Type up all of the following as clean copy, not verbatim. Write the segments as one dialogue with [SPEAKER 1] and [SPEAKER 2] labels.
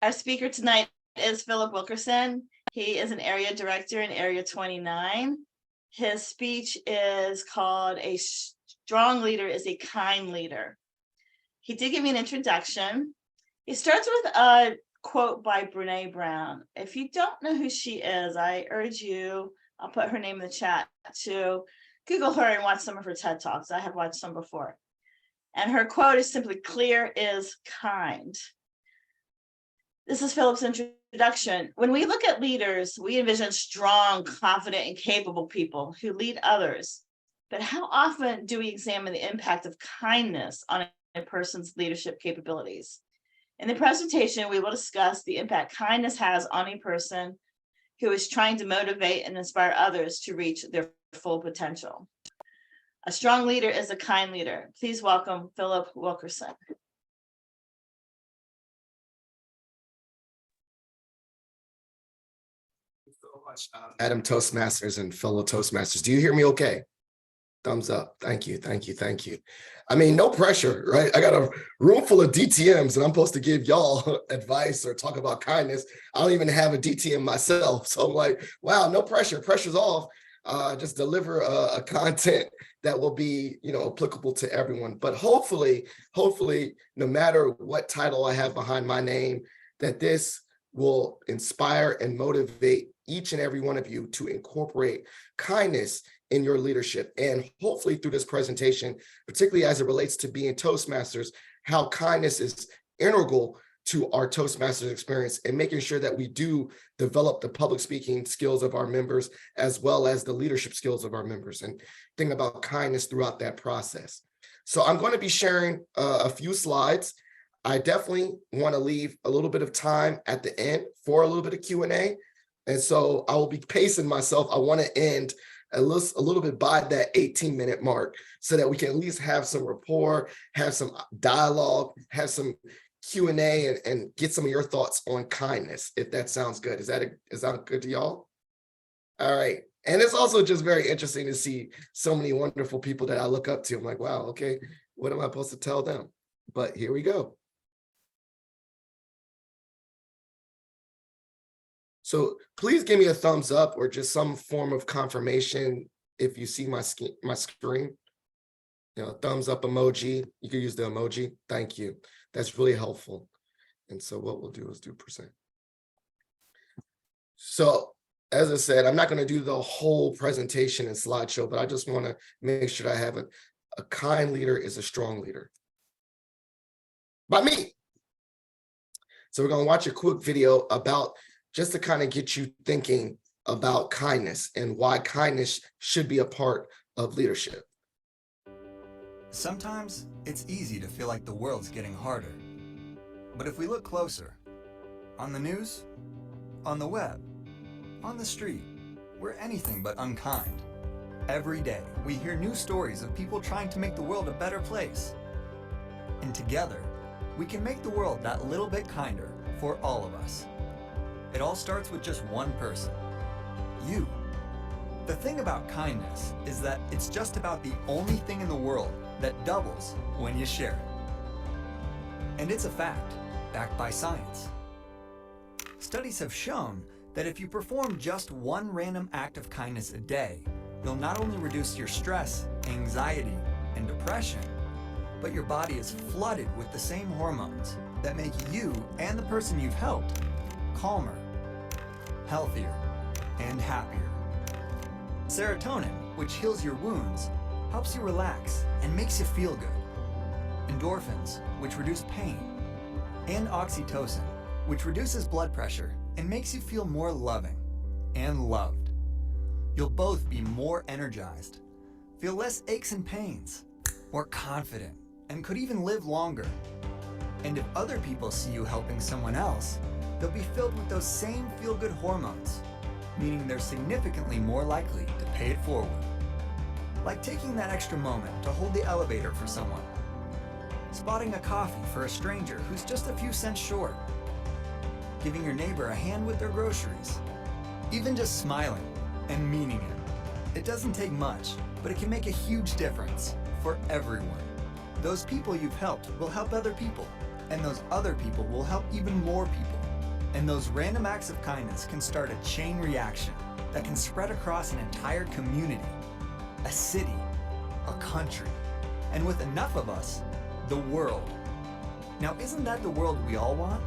[SPEAKER 1] Our speaker tonight is Philip Wilkerson. He is an area director in Area 29. His speech is called "A Strong Leader is a Kind Leader." He did give me an introduction. He starts with a quote by Brene Brown. If you don't know who she is, I urge you, I'll put her name in the chat, to Google her and watch some of her TED Talks. I have watched some before. And her quote is simply, "Clear is kind." This is Philip's introduction. When we look at leaders, we envision strong, confident, and capable people who lead others. But how often do we examine the impact of kindness on a person's leadership capabilities? In the presentation, we will discuss the impact kindness has on a person who is trying to motivate and inspire others to reach their full potential. A strong leader is a kind leader. Please welcome Philip Wilkerson.
[SPEAKER 2] Adam Toastmasters and fellow Toastmasters. Do you hear me okay? Thumbs up. Thank you, thank you, thank you. I mean, no pressure, right? I got a room full of DTMs and I'm supposed to give y'all advice or talk about kindness. I don't even have a DTM myself. So I'm like, wow, no pressure. Pressure's off. Just deliver a content that will be, applicable to everyone. But hopefully, no matter what title I have behind my name, that this will inspire and motivate each and every one of you to incorporate kindness in your leadership. And hopefully through this presentation, particularly as it relates to being Toastmasters, how kindness is integral to our Toastmasters experience and making sure that we do develop the public speaking skills of our members, as well as the leadership skills of our members, and think about kindness throughout that process. So I'm going to be sharing a few slides. I definitely want to leave a little bit of time at the end for a little bit of Q&A. And so I will be pacing myself. I want to end a little bit by that 18-minute mark so that we can at least have some rapport, have some dialogue, have some Q&A, and get some of your thoughts on kindness, if that sounds good. Is that good to y'all? All right. And it's also just very interesting to see so many wonderful people that I look up to. I'm like, wow, okay, what am I supposed to tell them? But here we go. So please give me a thumbs up or just some form of confirmation if you see my screen. Thumbs up emoji. You can use the emoji. Thank you. That's really helpful. And so what we'll do is do %. So as I said, I'm not going to do the whole presentation and slideshow, but I just want to make sure that I have a kind leader is a strong leader. By me. So we're going to watch a quick video about just to kind of get you thinking about kindness and why kindness should be a part of leadership.
[SPEAKER 3] Sometimes it's easy to feel like the world's getting harder. But if we look closer, on the news, on the web, on the street, we're anything but unkind. Every day, we hear new stories of people trying to make the world a better place. And together, we can make the world that little bit kinder for all of us. It all starts with just one person, you. The thing about kindness is that it's just about the only thing in the world that doubles when you share it. And it's a fact, backed by science. Studies have shown that if you perform just one random act of kindness a day, you'll not only reduce your stress, anxiety, and depression, but your body is flooded with the same hormones that make you and the person you've helped calmer, healthier, and happier. Serotonin, which heals your wounds, helps you relax and makes you feel good. Endorphins, which reduce pain. And oxytocin, which reduces blood pressure and makes you feel more loving and loved. You'll both be more energized, feel less aches and pains, more confident, and could even live longer. And if other people see you helping someone else, they'll be filled with those same feel-good hormones, meaning they're significantly more likely to pay it forward. Like taking that extra moment to hold the elevator for someone, spotting a coffee for a stranger who's just a few cents short, giving your neighbor a hand with their groceries, even just smiling and meaning it. It doesn't take much, but it can make a huge difference for everyone. Those people you've helped will help other people, and those other people will help even more people. And those random acts of kindness can start a chain reaction that can spread across an entire community, a city, a country, and with enough of us, the world. Now, isn't that the world we all want?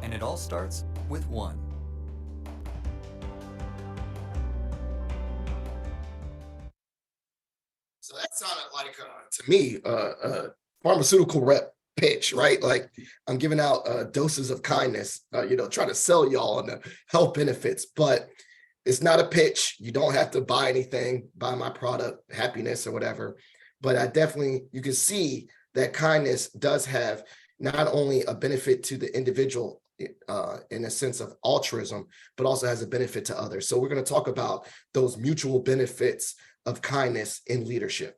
[SPEAKER 3] And it all starts with one.
[SPEAKER 2] So that sounded like, to me, a pharmaceutical rep pitch, right? Like I'm giving out doses of kindness, trying to sell y'all on the health benefits, but it's not a pitch. You don't have to buy anything, buy my product, happiness or whatever. But you can see that kindness does have not only a benefit to the individual in a sense of altruism, but also has a benefit to others. So we're going to talk about those mutual benefits of kindness in leadership.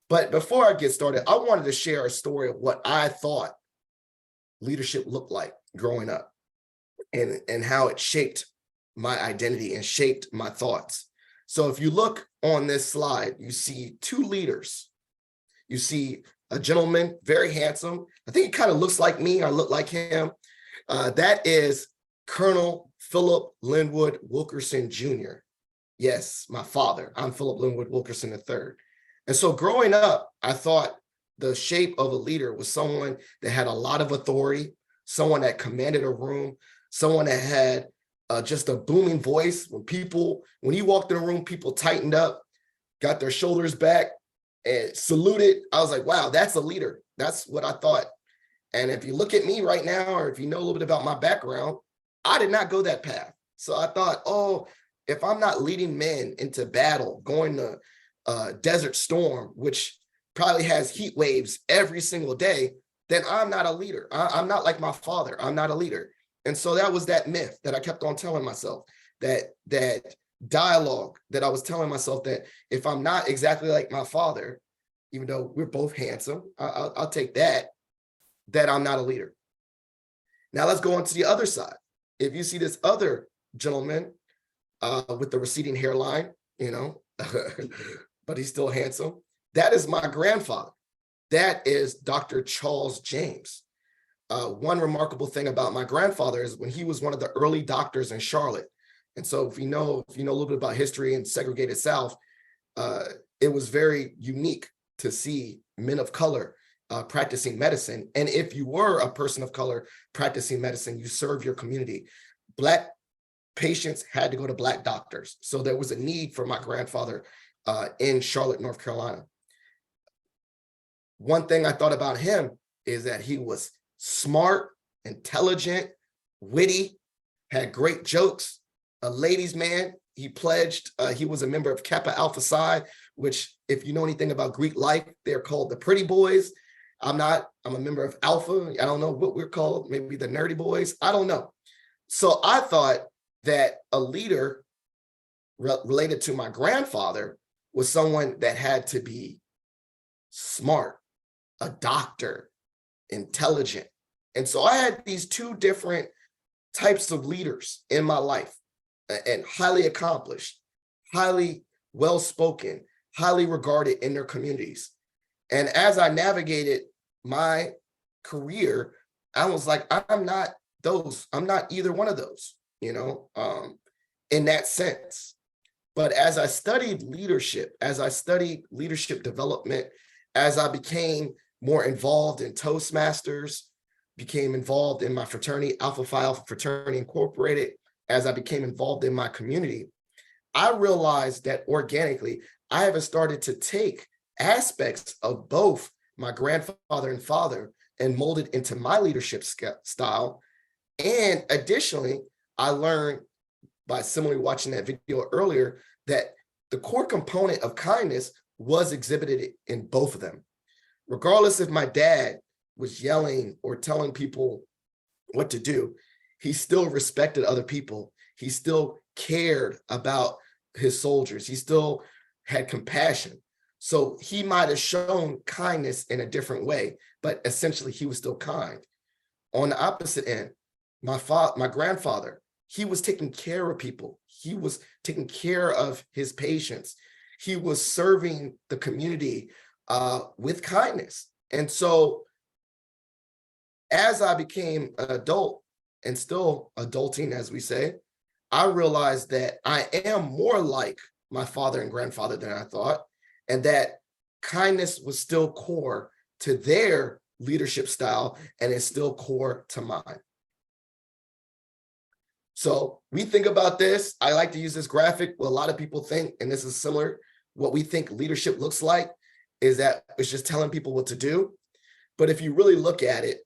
[SPEAKER 2] But before I get started, I wanted to share a story of what I thought leadership looked like growing up and how it shaped my identity and shaped my thoughts. So if you look on this slide, you see two leaders. You see a gentleman, very handsome. I think he kind of looks like me. I look like him. That is Colonel Philip Linwood Wilkerson Jr. Yes, my father. I'm Philip Linwood Wilkerson III. And so growing up, I thought the shape of a leader was someone that had a lot of authority, someone that commanded a room, someone that had just a booming voice. When he walked in a room, people tightened up, got their shoulders back and saluted. I was like, wow, that's a leader. That's what I thought. And if you look at me right now, or if you know a little bit about my background, I did not go that path. So I thought, if I'm not leading men into battle, going to Desert Storm, which probably has heat waves every single day, then I'm not a leader. I'm not like my father. I'm not a leader. And so that was that myth that I kept on telling myself, that dialogue that I was telling myself, that if I'm not exactly like my father, even though we're both handsome, I'll take that I'm not a leader. Now let's go on to the other side. If you see this other gentleman with the receding hairline, but he's still handsome, that is my grandfather. That is Dr. Charles James. One remarkable thing about my grandfather is when he was one of the early doctors in Charlotte. And so if you know a little bit about history in segregated South, it was very unique to see men of color practicing medicine. And if you were a person of color practicing medicine, you serve your community. Black patients had to go to Black doctors. So there was a need for my grandfather in Charlotte, North Carolina. One thing I thought about him is that he was smart, intelligent, witty, had great jokes, a ladies' man. He was a member of Kappa Alpha Psi, which, if you know anything about Greek life, they're called the pretty boys. I'm a member of Alpha. I don't know what we're called, maybe the nerdy boys. I don't know. So I thought that a leader related to my grandfather was someone that had to be smart, a doctor, intelligent. And so I had these two different types of leaders in my life, and highly accomplished, highly well-spoken, highly regarded in their communities. And as I navigated my career, I was like, I'm not either one of those, in that sense. But as I studied leadership, as I studied leadership development, as I became more involved in Toastmasters, became involved in my fraternity, Alpha Phi Alpha Fraternity Incorporated, as I became involved in my community, I realized that organically, I have started to take aspects of both my grandfather and father and mold it into my leadership style. And additionally, I learned by similarly watching that video earlier that the core component of kindness was exhibited in both of them. Regardless if my dad was yelling or telling people what to do, he still respected other people. He still cared about his soldiers. He still had compassion. So he might have shown kindness in a different way, but essentially he was still kind. On the opposite end, my grandfather, he was taking care of people. He was taking care of his patients. He was serving the community with kindness. And so as I became an adult, and still adulting, as we say, I realized that I am more like my father and grandfather than I thought, and that kindness was still core to their leadership style and is still core to mine. So we think about this. I like to use this graphic. What a lot of people think, and this is similar, what we think leadership looks like is that it's just telling people what to do. But if you really look at it,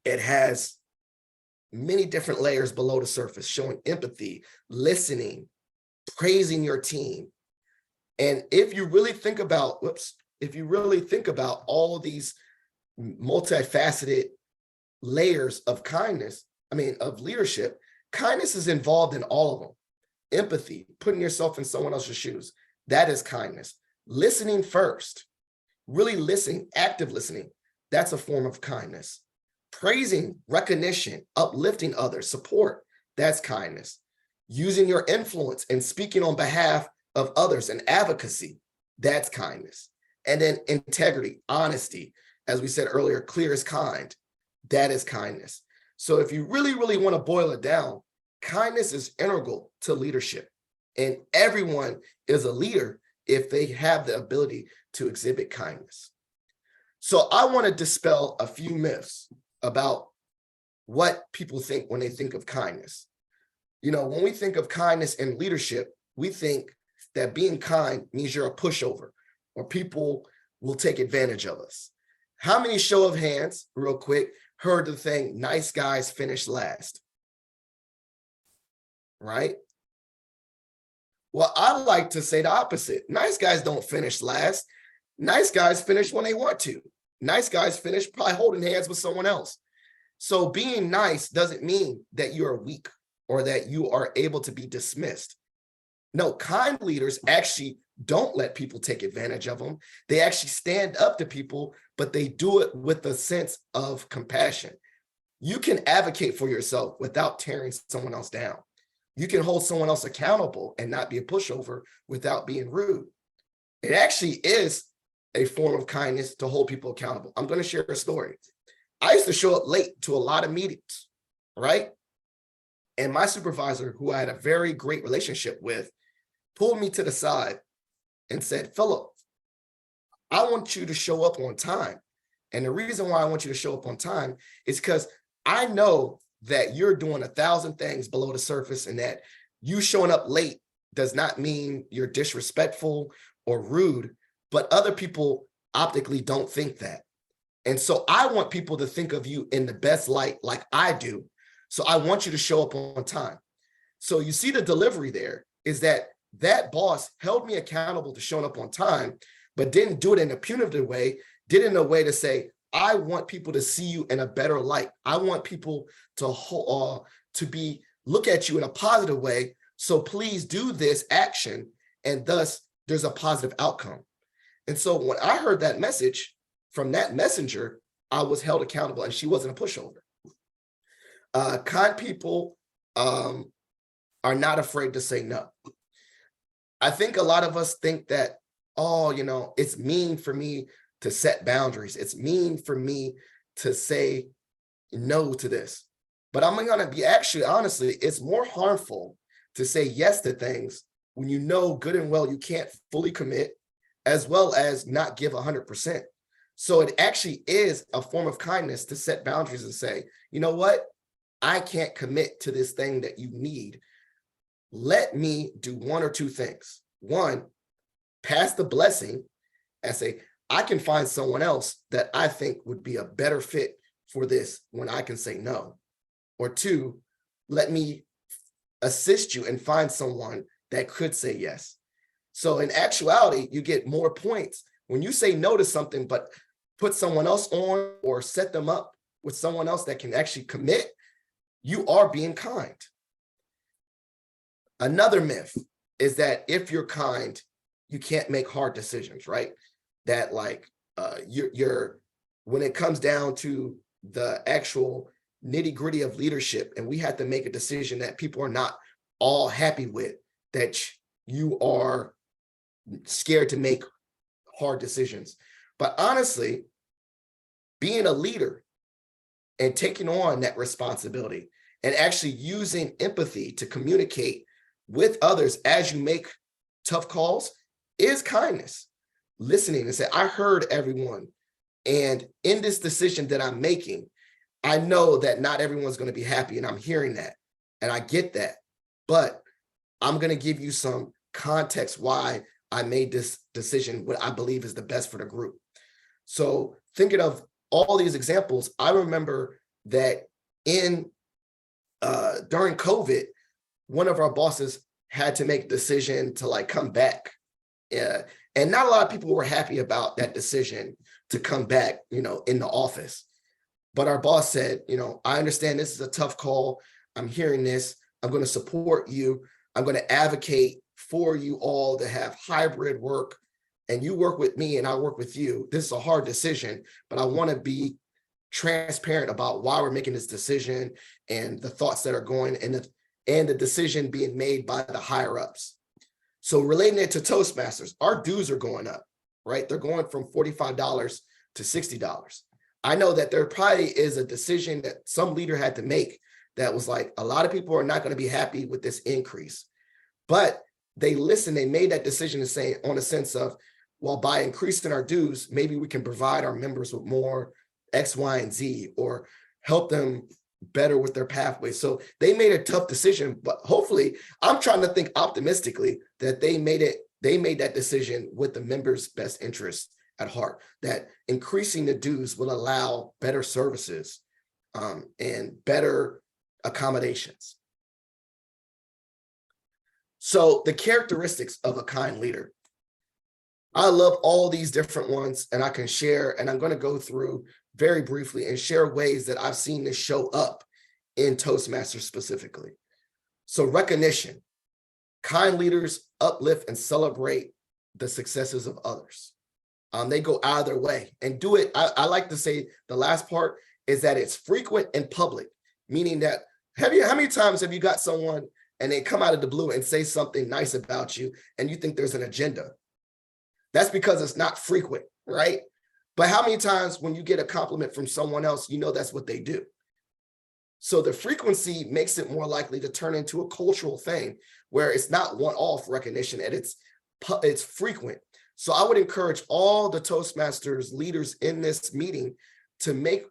[SPEAKER 2] it has many different layers below the surface, showing empathy, listening, praising your team. And if you really think about, if you really think about all of these multifaceted layers of kindness, of leadership, kindness is involved in all of them. Empathy, putting yourself in someone else's shoes, that is kindness. Listening first, really listening, active listening, that's a form of kindness. Praising, recognition, uplifting others, support, that's kindness. Using your influence and speaking on behalf of others and advocacy, that's kindness. And then integrity, honesty, as we said earlier, clear as kind, that is kindness. So if you really, really want to boil it down, kindness is integral to leadership. And everyone is a leader if they have the ability to exhibit kindness. So I want to dispel a few myths about what people think when they think of kindness. When we think of kindness in leadership, we think that being kind means you're a pushover or people will take advantage of us. How many, show of hands, real quick, heard the thing, nice guys finish last? Right? Well, I like to say the opposite. Nice guys don't finish last. Nice guys finish when they want to. Nice guys finish probably holding hands with someone else. So being nice doesn't mean that you are weak or that you are able to be dismissed. No, kind leaders actually don't let people take advantage of them. They actually stand up to people, but they do it with a sense of compassion. You can advocate for yourself without tearing someone else down. You can hold someone else accountable and not be a pushover without being rude. It actually is a form of kindness to hold people accountable. I'm going to share a story. I used to show up late to a lot of meetings, right? And my supervisor, who I had a very great relationship with, pulled me to the side and said, Philip, I want you to show up on time. And the reason why I want you to show up on time is because I know that you're doing 1,000 things below the surface, and that you showing up late does not mean you're disrespectful or rude, but other people optically don't think that. And so I want people to think of you in the best light like I do. So I want you to show up on time. So you see the delivery there is that boss held me accountable to showing up on time, but didn't do it in a punitive way, did it in a way to say, I want people to see you in a better light. I want people to look at you in a positive way. So please do this action. And thus there's a positive outcome. And so when I heard that message from that messenger, I was held accountable, and she wasn't a pushover. Kind people are not afraid to say no. I think a lot of us think that, it's mean for me to set boundaries. It's mean for me to say no to this. But I'm going to be honestly, it's more harmful to say yes to things when you know good and well you can't fully commit, as well as not give 100%. So it actually is a form of kindness to set boundaries and say, you know what? I can't commit to this thing that you need. Let me do one or two things. One, pass the blessing and say, I can find someone else that I think would be a better fit for this when I can say no. Or two, let me assist you and find someone that could say yes. So in actuality, you get more points when you say no to something, but put someone else on or set them up with someone else that can actually commit. You are being kind. Another myth is that if you're kind, you can't make hard decisions, right? That you're when it comes down to the actual nitty gritty of leadership, and we have to make a decision that people are not all happy with, that you are scared to make hard decisions. But honestly, being a leader and taking on that responsibility and actually using empathy to communicate with others as you make tough calls is kindness. Listening and say, I heard everyone. And in this decision that I'm making, I know that not everyone's going to be happy, and I'm hearing that, and I get that. But I'm going to give you some context why I made this decision, what I believe is the best for the group. So thinking of all these examples, I remember that during COVID, one of our bosses had to make a decision to like come back. And not a lot of people were happy about that decision to come back, in the office. But our boss said, I understand this is a tough call. I'm hearing this. I'm going to support you. I'm going to advocate for you all to have hybrid work, and you work with me and I work with you. This is a hard decision, but I want to be transparent about why we're making this decision and the thoughts that are going and the decision being made by the higher ups. So relating it to Toastmasters, our dues are going up, right? They're going from $45 to $60. I know that there probably is a decision that some leader had to make that was like, a lot of people are not going to be happy with this increase, but they listened, they made that decision to say, on a sense of, well, by increasing our dues, maybe we can provide our members with more X, Y, and Z, or help them better with their pathways. So they made a tough decision, but hopefully I'm trying to think optimistically that they made that decision with the members' best interest at heart, that increasing the dues will allow better services and better accommodations. So the characteristics of a kind leader. I love all these different ones, and I can share, and I'm going to go through very briefly and share ways that I've seen this show up in Toastmasters specifically. So recognition. Kind leaders uplift and celebrate the successes of others. They go out of their way and do it. I like to say the last part is that it's frequent and public, meaning that how many times have you got someone and they come out of the blue and say something nice about you and you think there's an agenda? That's because it's not frequent, right? But how many times when you get a compliment from someone else, that's what they do? So the frequency makes it more likely to turn into a cultural thing where it's not one-off recognition and it's frequent. So I would encourage all the Toastmasters leaders in this meeting to make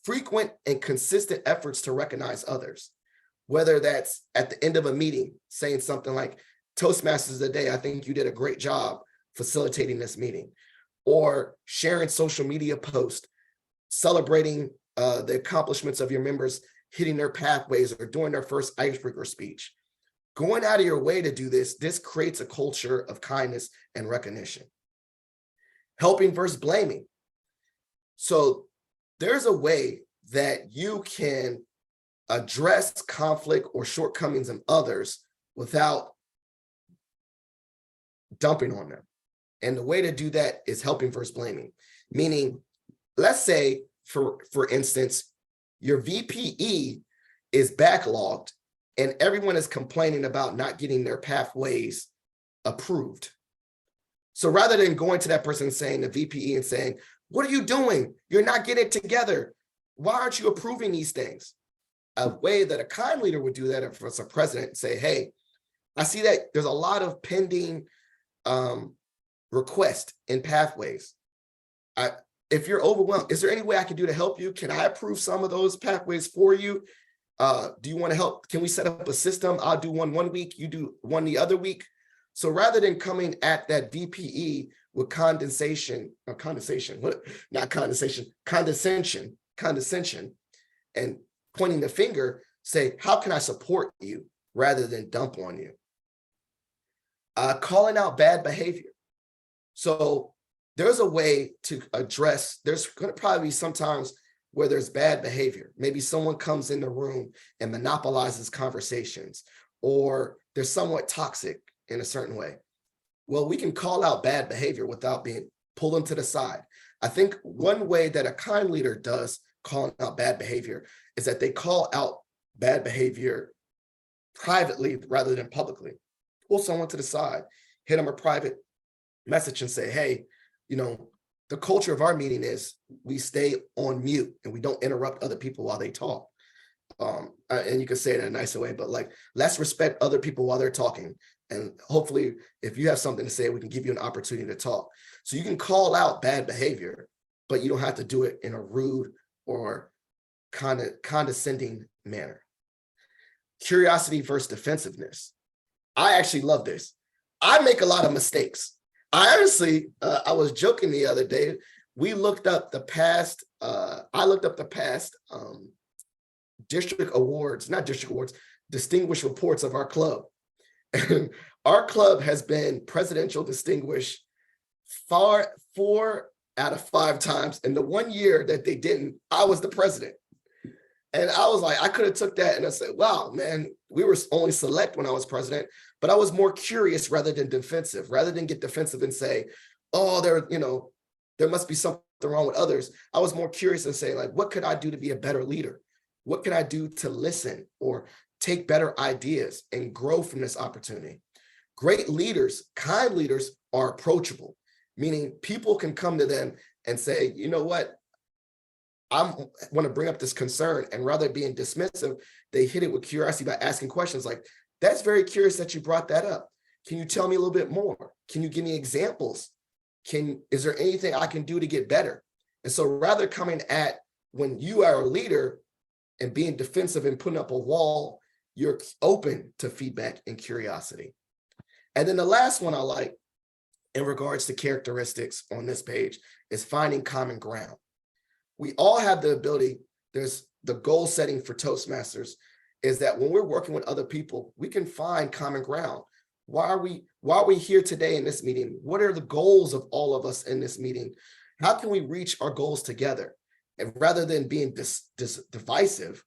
[SPEAKER 2] frequent and consistent efforts to recognize others, whether that's at the end of a meeting, saying something like, Toastmasters of the day, I think you did a great job facilitating this meeting, or sharing social media posts, celebrating the accomplishments of your members, hitting their pathways or doing their first icebreaker speech. Going out of your way to do this creates a culture of kindness and recognition. Helping versus blaming. So there's a way that you can address conflict or shortcomings in others without dumping on them. And the way to do that is helping versus blaming. Meaning, let's say, for instance, your VPE is backlogged and everyone is complaining about not getting their pathways approved. So rather than going to that person and saying, the VPE, and saying, what are you doing? You're not getting it together. Why aren't you approving these things? A way that a kind leader would do that if it's a president, say, hey, I see that there's a lot of pending requests in pathways. If you're overwhelmed, is there any way I can do to help you? Can I approve some of those pathways for you? Do you want to help? Can we set up a system? I'll do one week, you do one the other week. So rather than coming at that VPE with condescension, and pointing the finger, say, how can I support you rather than dump on you? Calling out bad behavior. So there's a way to address, there's going to probably be sometimes where there's bad behavior. Maybe someone comes in the room and monopolizes conversations, or they're somewhat toxic in a certain way. Well, we can call out bad behavior without pull them to the side. I think one way that a kind leader does calling out bad behavior is that they call out bad behavior privately rather than publicly. Pull someone to the side, hit them a private message and say, hey, the culture of our meeting is we stay on mute and we don't interrupt other people while they talk. and you can say it in a nicer way, but like, let's respect other people while they're talking. And hopefully, if you have something to say, we can give you an opportunity to talk. So you can call out bad behavior, but you don't have to do it in a rude or kind of condescending manner. Curiosity versus defensiveness. I actually love this. I make a lot of mistakes. I honestly, I was joking the other day. We looked up the past, I looked up the past district awards, not district awards, distinguished reports of our club. And our club has been presidential distinguished 4 out of 5 times. And the 1 year that they didn't, I was the president. And I was like, I could have took that and I said, wow, man, we were only select when I was president, but I was more curious rather than defensive, rather than get defensive and say, oh, there must be something wrong with others. I was more curious and say, like, what could I do to be a better leader? What can I do to listen or take better ideas and grow from this opportunity? Great leaders, kind leaders are approachable, meaning people can come to them and say, you know what? I want to bring up this concern, and rather than being dismissive, they hit it with curiosity by asking questions like, that's very curious that you brought that up. Can you tell me a little bit more? Can you give me examples? Is there anything I can do to get better? And so rather coming at when you are a leader and being defensive and putting up a wall, you're open to feedback and curiosity. And then the last one I like in regards to characteristics on this page is finding common ground. We all have the ability, there's the goal setting for Toastmasters is that when we're working with other people, we can find common ground. Why are we here today in this meeting? What are the goals of all of us in this meeting? How can we reach our goals together? And rather than being divisive,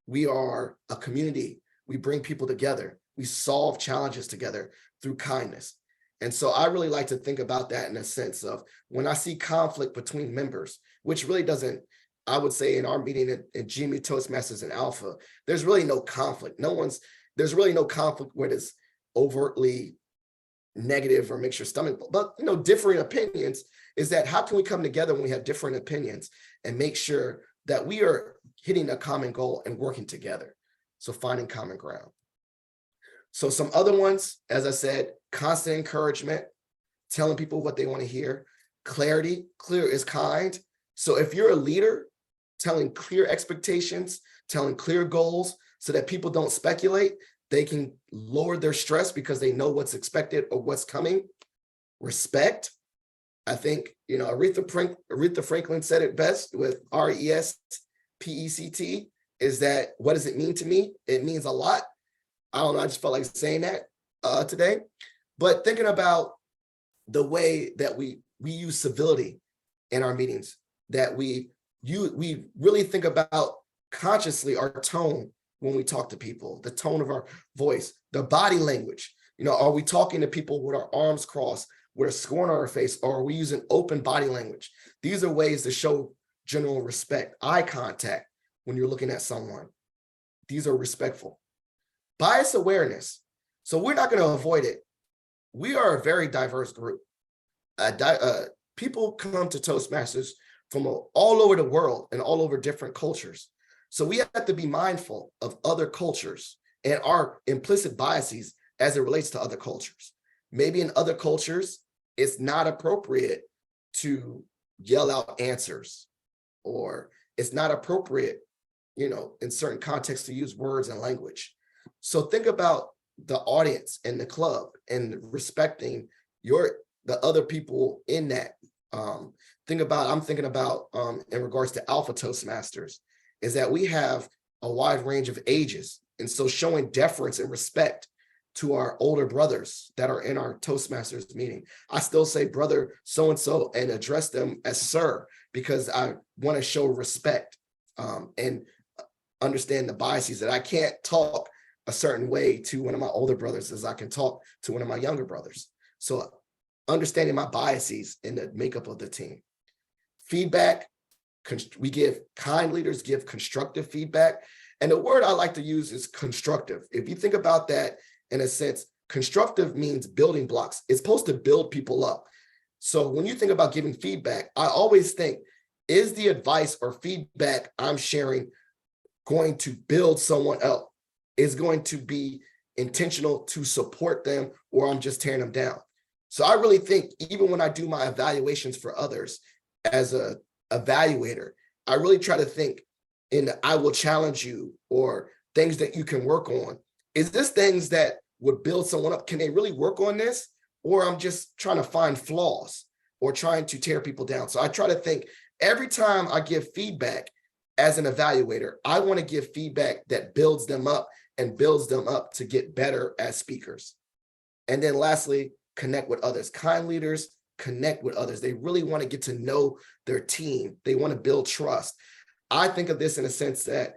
[SPEAKER 2] we are a community. We bring people together. We solve challenges together through kindness. And so I really like to think about that in a sense of when I see conflict between members, which really doesn't, I would say in our meeting in GME Toastmasters and Alpha, there's really no conflict. There's really no conflict where it's overtly negative or makes your stomach, but differing opinions is that how can we come together when we have different opinions and make sure that we are hitting a common goal and working together? So finding common ground. So some other ones, as I said, constant encouragement, telling people what they want to hear, clarity, clear is kind. So if you're a leader, telling clear expectations, telling clear goals so that people don't speculate, they can lower their stress because they know what's expected or what's coming. Respect. I think, Aretha Franklin said it best with RESPECT, is that what does it mean to me? It means a lot. I don't know, I just felt like saying that today. But thinking about the way that we use civility in our meetings, that we really think about consciously our tone when we talk to people, the tone of our voice, the body language. Are we talking to people with our arms crossed, with a scorn on our face, or are we using open body language? These are ways to show general respect. Eye contact when you're looking at someone. These are respectful. Bias awareness. So we're not going to avoid it. We are a very diverse group. People come to Toastmasters from all over the world and all over different cultures. So we have to be mindful of other cultures and our implicit biases as it relates to other cultures. Maybe in other cultures, it's not appropriate to yell out answers, or it's not appropriate, in certain contexts to use words and language. So think about the audience and the club and respecting the other people in that. I'm thinking about in regards to Alpha Toastmasters, is that we have a wide range of ages. And so showing deference and respect to our older brothers that are in our Toastmasters meeting. I still say brother so-and-so and address them as sir, because I want to show respect and understand the biases that I can't talk a certain way to one of my older brothers as I can talk to one of my younger brothers. So understanding my biases in the makeup of the team. Feedback, kind leaders give constructive feedback. And the word I like to use is constructive. If you think about that in a sense, constructive means building blocks. It's supposed to build people up. So when you think about giving feedback, I always think, is the advice or feedback I'm sharing going to build someone up? Is going to be intentional to support them, or I'm just tearing them down? So I really think even when I do my evaluations for others as a evaluator, I really try to think in I will challenge you, or things that you can work on. Is this things that would build someone up? Can they really work on this? Or I'm just trying to find flaws or trying to tear people down. So I try to think every time I give feedback as an evaluator, I want to give feedback that builds them up and builds them up to get better as speakers. And then lastly, connect with others. Kind leaders connect with others. They really want to get to know their team. They want to build trust. I think of this in a sense that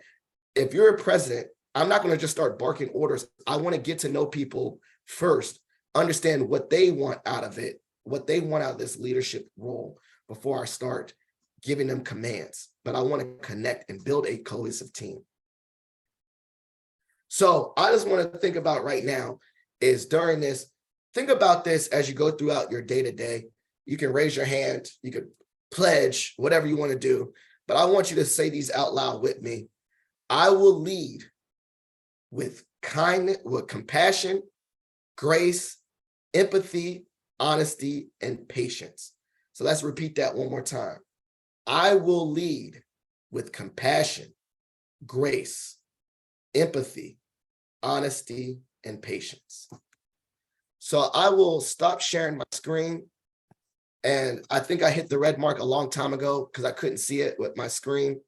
[SPEAKER 2] if you're a president, I'm not going to just start barking orders. I want to get to know people first, understand what they want out of it, what they want out of this leadership role before I start giving them commands. But I want to connect and build a cohesive team. So I just want to think about right now is during this, think about this as you go throughout your day-to-day. You can raise your hand, you can pledge, whatever you want to do, but I want you to say these out loud with me. I will lead with kindness, with compassion, grace, empathy, honesty, and patience. So let's repeat that one more time. I will lead with compassion, grace, empathy, honesty, and patience. So I will stop sharing my screen. And I think I hit the red mark a long time ago because I couldn't see it with my screen.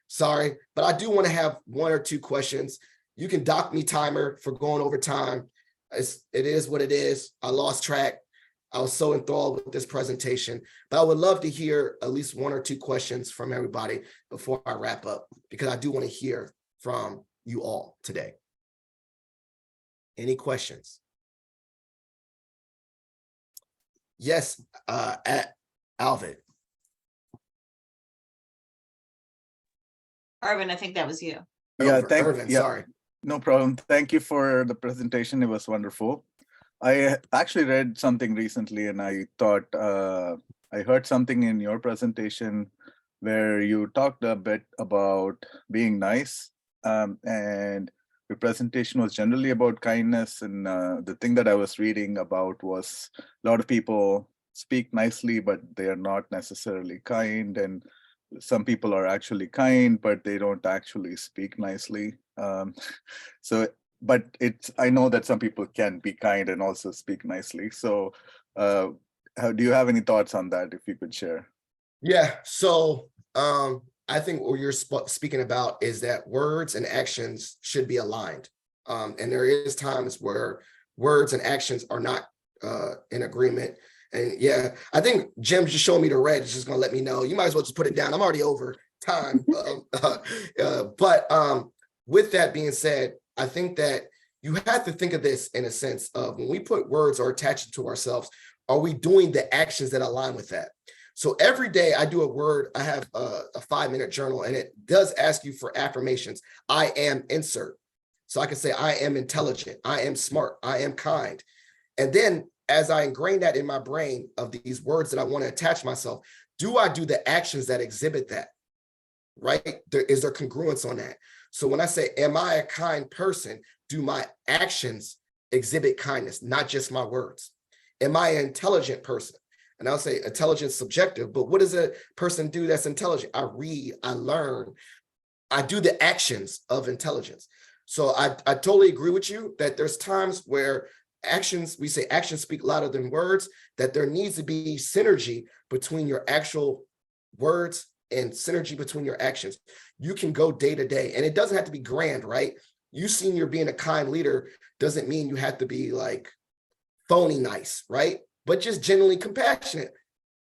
[SPEAKER 2] Sorry, but I do want to have one or two questions. You can dock me timer for going over time. It is what it is. I lost track. I was so enthralled with this presentation, but I would love to hear at least one or two questions from everybody before I wrap up, because I do want to hear from you all today. Any questions? Yes, at Alvid.
[SPEAKER 1] Arvin, I think that was you.
[SPEAKER 4] Yeah,
[SPEAKER 2] Irvin, sorry.
[SPEAKER 4] No problem. Thank you for the presentation. It was wonderful. I actually read something recently, and I thought I heard something in your presentation where you talked a bit about being nice, and your presentation was generally about kindness. And the thing that I was reading about was a lot of people speak nicely, but they are not necessarily kind. And some people are actually kind, but they don't actually speak nicely. But I know that some people can be kind and also speak nicely. So do you have any thoughts on that, if you could share?
[SPEAKER 2] Yeah, so I think what you're speaking about is that words and actions should be aligned. And there is times where words and actions are not in agreement. And yeah, I think Jim's just showing me the red. It's just going to let me know. You might as well just put it down. I'm already over time. But with that being said, I think that you have to think of this in a sense of when we put words or attach it to ourselves, are we doing the actions that align with that? So every day I do a word, I have a 5-minute journal, and it does ask you for affirmations. I am insert. So I can say, I am intelligent, I am smart, I am kind. And then as I ingrain that in my brain of these words that I want to attach myself, do I do the actions that exhibit that, right? Is there congruence on that? So when I say, am I a kind person? Do my actions exhibit kindness, not just my words? Am I an intelligent person? And I'll say intelligence is subjective, but what does a person do that's intelligent? I read, I learn, I do the actions of intelligence. So I totally agree with you that there's times where actions, we say actions speak louder than words, that there needs to be synergy between your actual words and synergy between your actions. You can go day to day, and it doesn't have to be grand, right? You seeing you're being a kind leader doesn't mean you have to be like phony nice, right? But just genuinely compassionate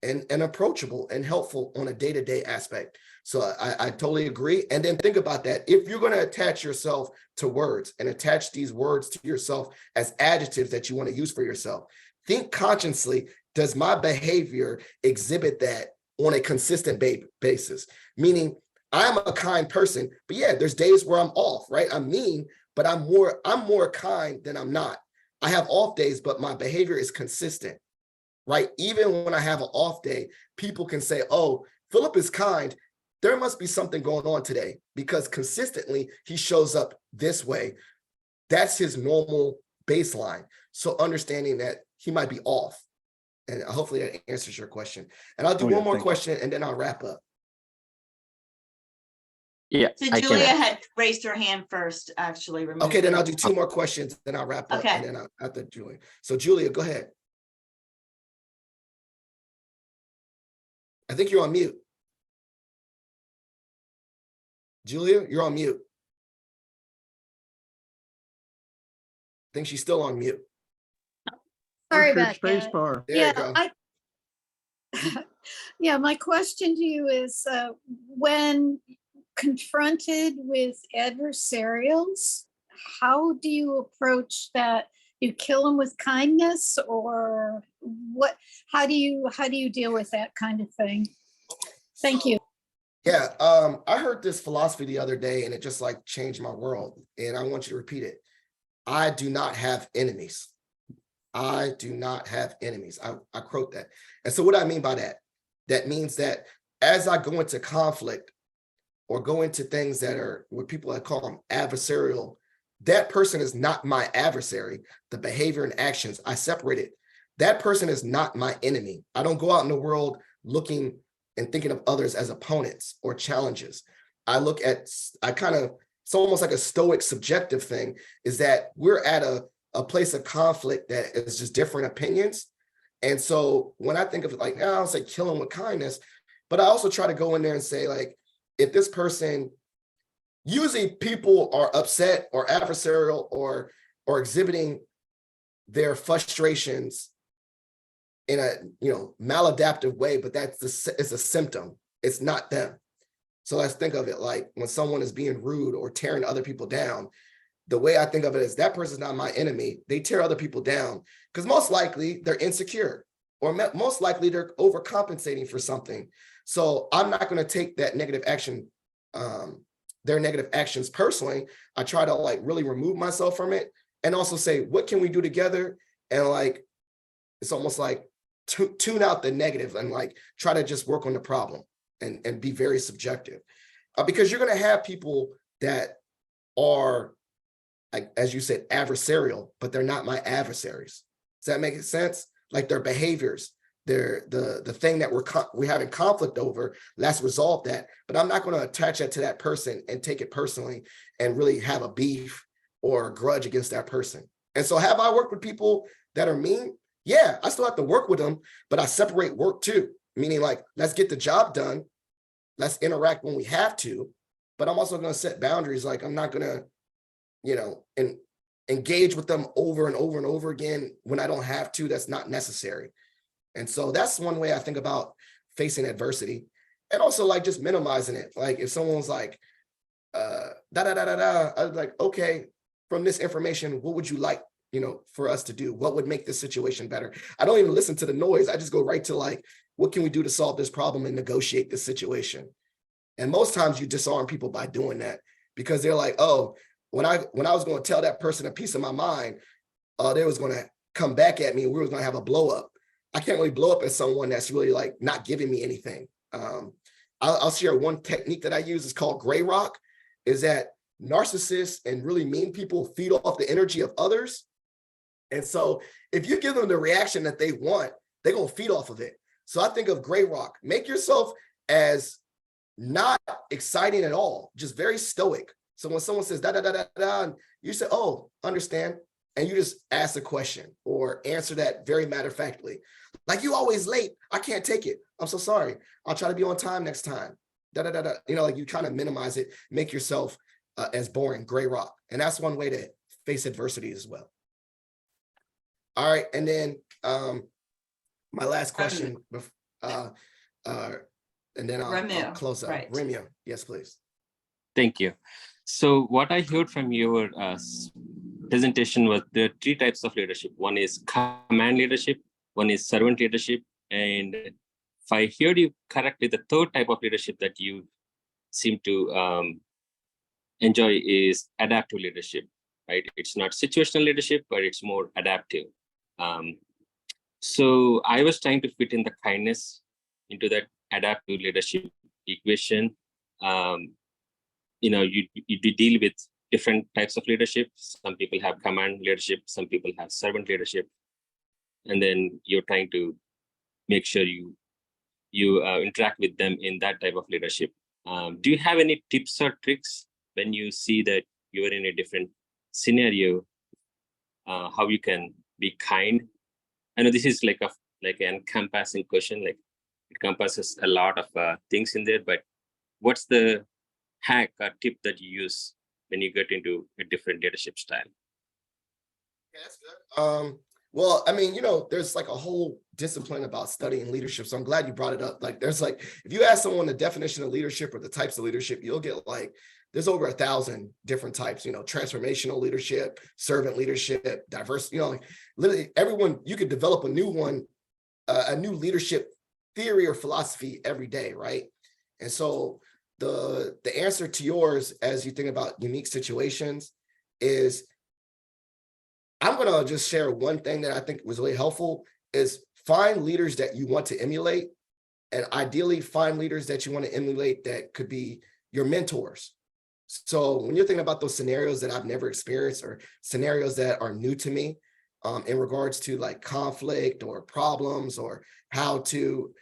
[SPEAKER 2] and approachable and helpful on a day-to-day aspect. So I totally agree. And then think about that. If you're going to attach yourself to words and attach these words to yourself as adjectives that you want to use for yourself, think consciously, does my behavior exhibit that on a consistent basis? Meaning, I'm a kind person, but yeah, there's days where I'm off, right? I'm mean, but I'm more kind than I'm not. I have off days, but my behavior is consistent, right? Even when I have an off day, people can say, oh, Philip is kind. there must be something going on today because consistently he shows up this way. That's his normal baseline. So understanding that he might be off. And hopefully that answers your question. And I'll do one more question and then I'll wrap up.
[SPEAKER 5] Yeah,
[SPEAKER 1] So
[SPEAKER 5] I
[SPEAKER 1] Julia
[SPEAKER 5] can.
[SPEAKER 1] had raised her hand first, actually.
[SPEAKER 2] Okay, then I'll do 2 more questions, then I'll wrap up.
[SPEAKER 1] Okay.
[SPEAKER 2] And then after Julia. So Julia, go ahead. I think you're on mute. Julia, you're on mute. I think she's still on mute.
[SPEAKER 6] Sorry
[SPEAKER 7] Push your
[SPEAKER 6] about
[SPEAKER 7] space
[SPEAKER 6] that.
[SPEAKER 7] bar.
[SPEAKER 2] There you go.
[SPEAKER 6] Yeah, my question to you is, when confronted with adversarials, how do you approach that? You kill them with kindness, or what? How do you deal with that kind of thing? Thank you.
[SPEAKER 2] Yeah, I heard this philosophy the other day and it just like changed my world. And I want you to repeat it. I do not have enemies. I do not have enemies. I quote that. And so what do I mean by that? That means that as I go into conflict or go into things that are what people call them adversarial, that person is not my adversary. The behavior and actions, I separate it. That person is not my enemy. I don't go out in the world looking and thinking of others as opponents or challenges. It's almost like a stoic subjective thing, is that we're at a place of conflict that is just different opinions. And so when I think of it like, now I'll say kill them with kindness, but I also try to go in there and say, like, if this person, usually people are upset or adversarial or exhibiting their frustrations in a maladaptive way, but it's a symptom. It's not them. So let's think of it like when someone is being rude or tearing other people down, the way I think of it is that person's not my enemy. They tear other people down because most likely they're insecure or most likely they're overcompensating for something. So I'm not going to take that negative action, their negative actions personally. I try to like really remove myself from it and also say, what can we do together? And like, it's almost like tune out the negative and like try to just work on the problem and be very subjective. Because you're going to have people that are, like, as you said, adversarial, but they're not my adversaries. Does that make sense? Like their behaviors, the thing that we're having conflict over, let's resolve that. But I'm not going to attach that to that person and take it personally and really have a beef or a grudge against that person. And so have I worked with people that are mean? Yeah, I still have to work with them, but I separate work too. Meaning like, let's get the job done. Let's interact when we have to, but I'm also going to set boundaries. Like I'm not going to, engage with them over and over and over again when I don't have to. That's not necessary. And so that's one way I think about facing adversity, and also like just minimizing it. Like if someone's like, I was like, okay, from this information, what would you like, for us to do? What would make this situation better? I don't even listen to the noise. I just go right to like, what can we do to solve this problem and negotiate this situation? And most times you disarm people by doing that because they're like, oh, when I was going to tell that person a piece of my mind, they was going to come back at me and we were going to have a blow up. I can't really blow up at someone that's really like not giving me anything. I'll share one technique that I use. It's called gray rock. Is that narcissists and really mean people feed off the energy of others. And so if you give them the reaction that they want, they're going to feed off of it. So I think of gray rock. Make yourself as not exciting at all, just very stoic. So when someone says da da da da da, and you say, "Oh, understand," and you just ask a question or answer that very matter-of-factly, like you always late. I can't take it. I'm so sorry. I'll try to be on time next time. Da da da da. Like you kind of minimize it, make yourself as boring. Gray rock, and that's one way to face adversity as well. All right, and then my last question, and then I'll close up.
[SPEAKER 1] Right.
[SPEAKER 2] Remio, yes, please.
[SPEAKER 5] Thank you. So what I heard from your presentation was there are 3 types of leadership. One is command leadership, one is servant leadership, and if I heard you correctly, the 3rd type of leadership that you seem to enjoy is adaptive leadership, right? It's not situational leadership, but it's more adaptive. So I was trying to fit in the kindness into that adaptive leadership equation. you deal with different types of leadership. Some people have command leadership, some people have servant leadership, and then you're trying to make sure you interact with them in that type of leadership. Do you have any tips or tricks when you see that you're in a different scenario, how you can be kind? I know this is like an encompassing question, like it encompasses a lot of things in there, but what's the hack or tip that you use when you get into a different leadership style?
[SPEAKER 2] Yeah, that's good. Well, I mean, there's like a whole discipline about studying leadership. So I'm glad you brought it up. Like, there's like, if you ask someone the definition of leadership or the types of leadership, you'll get like, there's over 1,000 different types, transformational leadership, servant leadership, diverse, like literally everyone, you could develop a new one, a new leadership theory or philosophy every day, right? And so the answer to yours, as you think about unique situations, is I'm going to just share one thing that I think was really helpful is find leaders that you want to emulate, and ideally find leaders that you want to emulate that could be your mentors. So when you're thinking about those scenarios that I've never experienced or scenarios that are new to me, in regards to like conflict or problems or how to,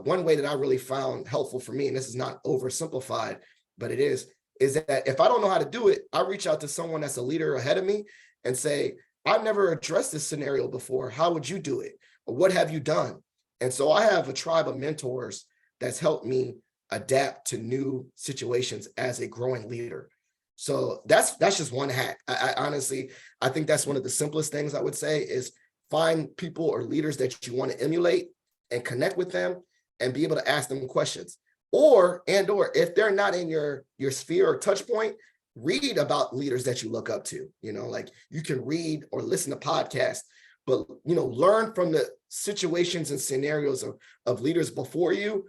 [SPEAKER 2] one way that I really found helpful for me, and this is not oversimplified, but it is that if I don't know how to do it, I reach out to someone that's a leader ahead of me and say, I've never addressed this scenario before. How would you do it? Or what have you done? And so I have a tribe of mentors that's helped me adapt to new situations as a growing leader. So that's just one hack. I honestly, I think that's one of the simplest things I would say is find people or leaders that you want to emulate and connect with them and be able to ask them questions. Or if they're not in your sphere or touch point, read about leaders that you look up to. Like you can read or listen to podcasts, but learn from the situations and scenarios of leaders before you.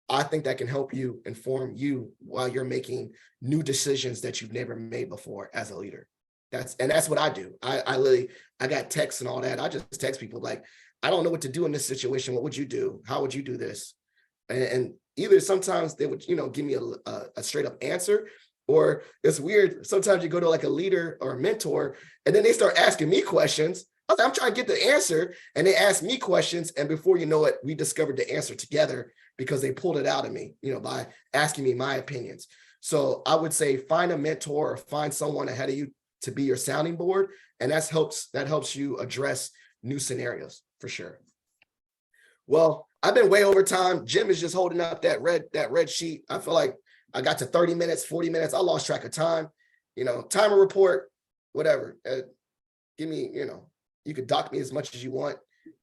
[SPEAKER 2] I think that can help you inform you while you're making new decisions that you've never made before as a leader. That's what I do. I got texts and all that. I just text people like, I don't know what to do in this situation. What would you do? How would you do this? And either sometimes they would, give me a straight up answer, or it's weird. Sometimes you go to like a leader or a mentor, and then they start asking me questions. I was like, I'm trying to get the answer, and they ask me questions. And before you know it, we discovered the answer together because they pulled it out of me, by asking me my opinions. So I would say find a mentor or find someone ahead of you to be your sounding board. And that helps you address new scenarios for sure. Well, I've been way over time. Jim is just holding up that red sheet. I feel like I got to 30 minutes, 40 minutes. I lost track of time, timer report, whatever. Give me, you could dock me as much as you want,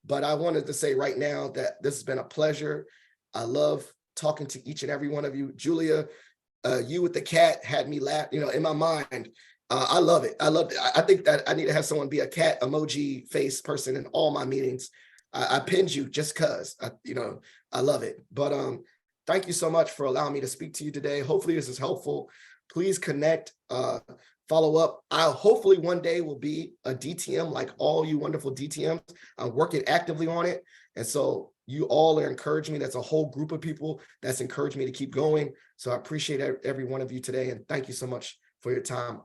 [SPEAKER 2] but I wanted to say right now that this has been a pleasure. I love talking to each and every one of you. Julia, you with the cat had me laugh, in my mind. I love it. I think that I need to have someone be a cat emoji face person in all my meetings. I pinned you just cause I love it. But thank you so much for allowing me to speak to you today. Hopefully this is helpful. Please connect, follow up. I hopefully one day will be a DTM like all you wonderful DTMs. I'm working actively on it. And so you all are encouraging me. That's a whole group of people that's encouraged me to keep going. So I appreciate every one of you today. And thank you so much for your time.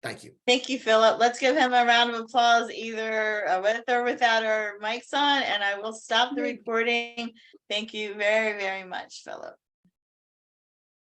[SPEAKER 2] Thank you.
[SPEAKER 1] Thank you, Philip. Let's give him a round of applause, either with or without our mics on, and I will stop the recording. Thank you very, very much, Philip.